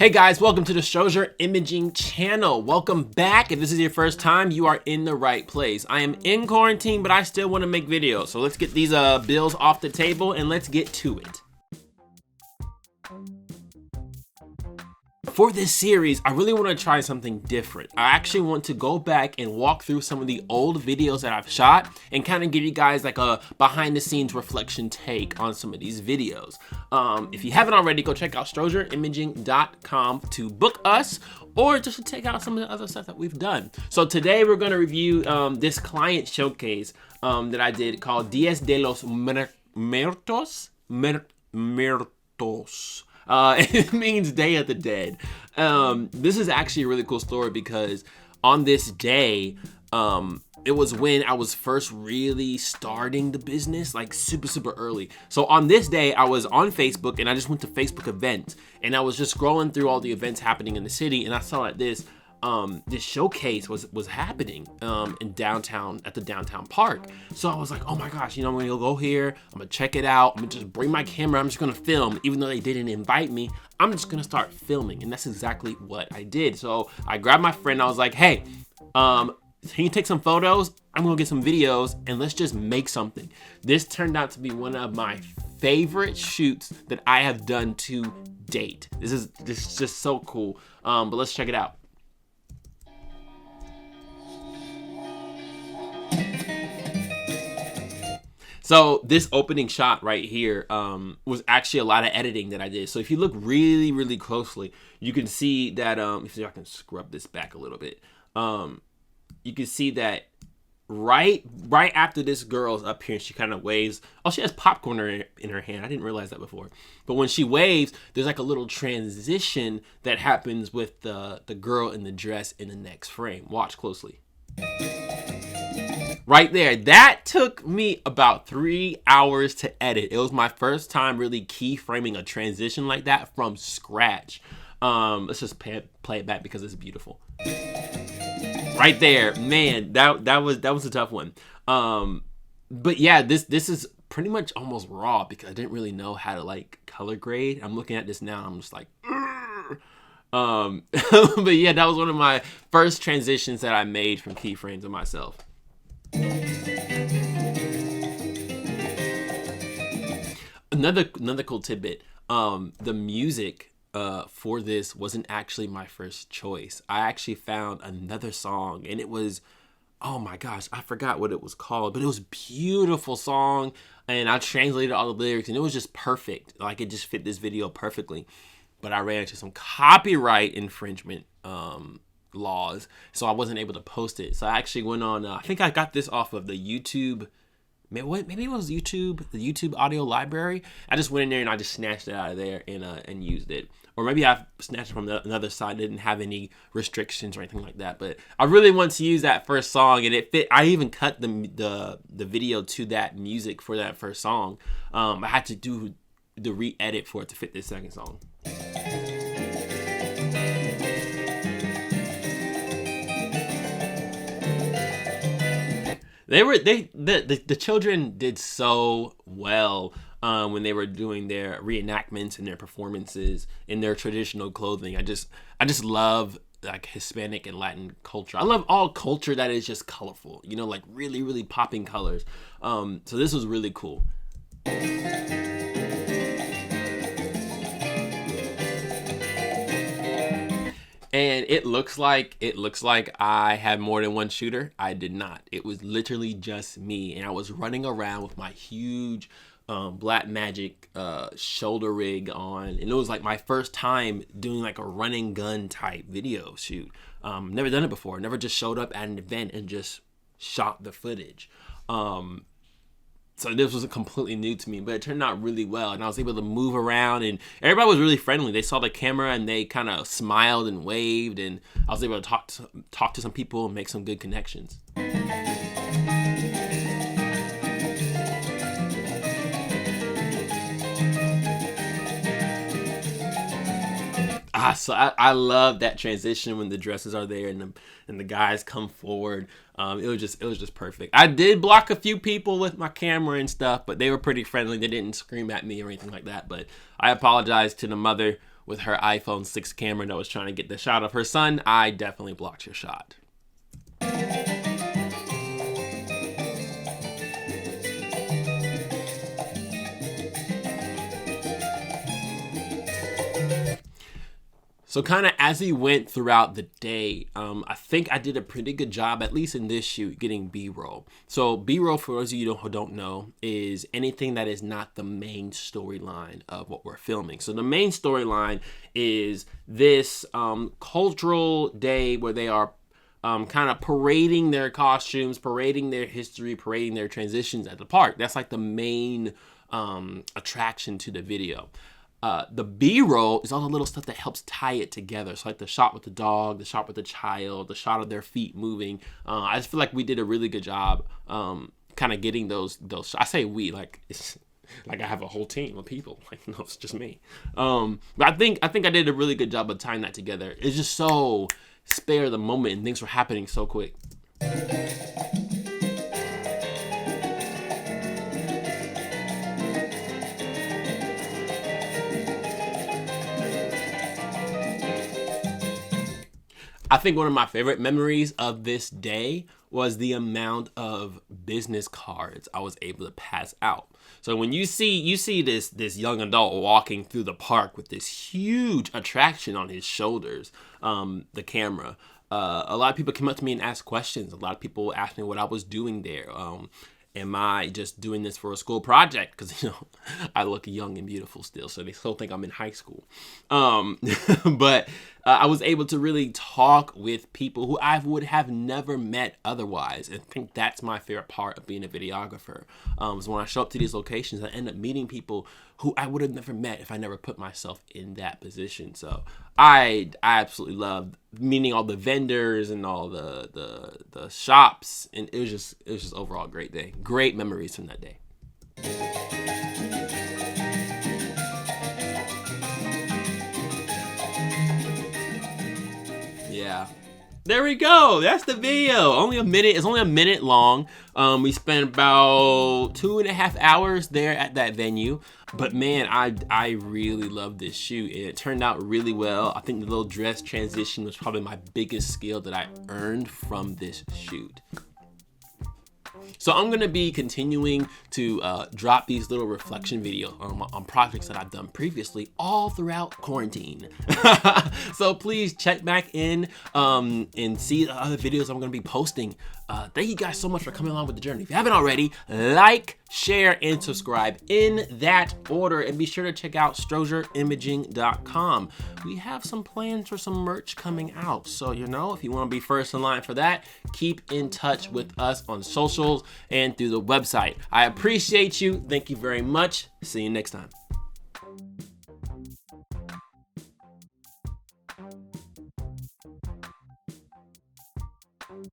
Hey guys, welcome to the Strozier Imaging channel. Welcome back. If this is your first time, you are in the right place. I am in quarantine, but I still want to make videos. So let's get these bills off the table and let's get to it. For this series, I really want to try something different. I actually want to go back and walk through some of the old videos that I've shot and kind of give you guys like a behind the scenes reflection take on some of these videos. If you haven't already, go check out StrozierImaging.com to book us or just to check out some of the other stuff that we've done. So today we're going to review this client showcase that I did called Días de los Muertos. It means Day of the Dead. This is actually a really cool story because on this day, it was when I was first really starting the business, like super early. So on this day, I was on Facebook and I just went to Facebook events and I was just scrolling through all the events happening in the city, and I saw that this showcase was happening in downtown at the downtown park. So I was like, oh my gosh, I'm gonna go here, I'm gonna check it out, I'm gonna just bring my camera, I'm just gonna film. Even though they didn't invite me, I'm just gonna start filming, and that's exactly what I did. So I grabbed my friend, I was like, hey, can you take some photos? I'm gonna get some videos and let's just make something. This turned out to be one of my favorite shoots that I have done to date. This is just so cool. But let's check it out. So this opening shot right here was actually a lot of editing that I did. So if you look really closely, you can see that, if I can scrub this back a little bit, you can see that right after this girl's up here, she kind of waves. Oh, she has popcorn in her hand. I didn't realize that before. But when she waves, there's like a little transition that happens with the girl in the dress in the next frame. Watch closely. Right there, that took me about 3 hours to edit. It was my first time really keyframing a transition like that from scratch. Let's just play it back because it's beautiful. Right there, man, that was a tough one. But yeah, this is pretty much almost raw because I didn't really know how to like color grade. I'm looking at this now, and I'm just like, but yeah, that was one of my first transitions that I made from keyframes of myself. Another cool tidbit, the music for this wasn't actually my first choice. I actually found another song, and it was, oh my gosh, I forgot what it was called, but it was a beautiful song, and I translated all the lyrics, and it was just perfect. Like, it just fit this video perfectly. But I ran into some copyright infringement laws, so I wasn't able to post it. So I actually went on, I think I got this off of the YouTube, maybe it was YouTube, the YouTube audio library. I just went in there and I just snatched it out of there and used it. Or maybe I snatched it from another side, didn't have any restrictions or anything like that. But I really wanted to use that first song, and it fit. I even cut the video to that music for that first song. I had to do the re-edit for it to fit this second song. The children did so well when they were doing their reenactments and their performances in their traditional clothing. I just love like Hispanic and Latin culture. I love all culture that is just colorful, like really popping colors. So this was really cool. And it looks like I had more than one shooter. I did not. It was literally just me, and I was running around with my huge Black Magic shoulder rig on, and it was like my first time doing like a run and gun type video shoot. Never done it before. Never just showed up at an event and just shot the footage. So this was completely new to me, but it turned out really well, and I was able to move around, and everybody was really friendly. They saw the camera and they kind of smiled and waved, and I was able to talk to some people and make some good connections. So I love that transition when the dresses are there and the guys come forward. It was just perfect. I did block a few people with my camera and stuff, but they were pretty friendly. They didn't scream at me or anything like that. But I apologize to the mother with her iPhone 6 camera that was trying to get the shot of her son, I definitely blocked your shot. So kind of as we went throughout the day, I think I did a pretty good job, at least in this shoot, getting B-roll. So B-roll, for those of you who don't know, is anything that is not the main storyline of what we're filming. So the main storyline is this cultural day where they are kind of parading their costumes, parading their history, parading their transitions at the park. That's like the main attraction to the video. The B-roll is all the little stuff that helps tie it together. So like the shot with the dog, the shot with the child, the shot of their feet moving. I just feel like we did a really good job kind of getting those. I say we, like it's like I have a whole team of people. Like no, it's just me. But I think I did a really good job of tying that together. It's just so spare the moment and things were happening so quick. I think one of my favorite memories of this day was the amount of business cards I was able to pass out. So when you see this young adult walking through the park with this huge attraction on his shoulders, the camera, a lot of people came up to me and asked questions. A lot of people asked me what I was doing there. Am I just doing this for a school project? Because, you know, I look young and beautiful still, so they still think I'm in high school. But I was able to really talk with people who I would have never met otherwise. And I think that's my favorite part of being a videographer. Is when I show up to these locations, I end up meeting people who I would have never met if I never put myself in that position. So I absolutely loved meeting all the vendors and all the shops, and it was just overall a great day. Great memories from that day. Yeah. There we go. That's the video. Only a minute. It's only a minute long. We spent about 2.5 hours there at that venue. But man, I really love this shoot. It turned out really well. I think the little dress transition was probably my biggest skill that I earned from this shoot. So I'm going to be continuing to drop these little reflection videos on projects that I've done previously all throughout quarantine. So please check back in and see the other videos I'm going to be posting. Thank you guys so much for coming along with the journey. If you haven't already, like, share, and subscribe in that order. And be sure to check out strozerimaging.com. We have some plans for some merch coming out. So, you know, if you want to be first in line for that, keep in touch with us on socials and through the website. I appreciate you. Thank you very much. See you next time.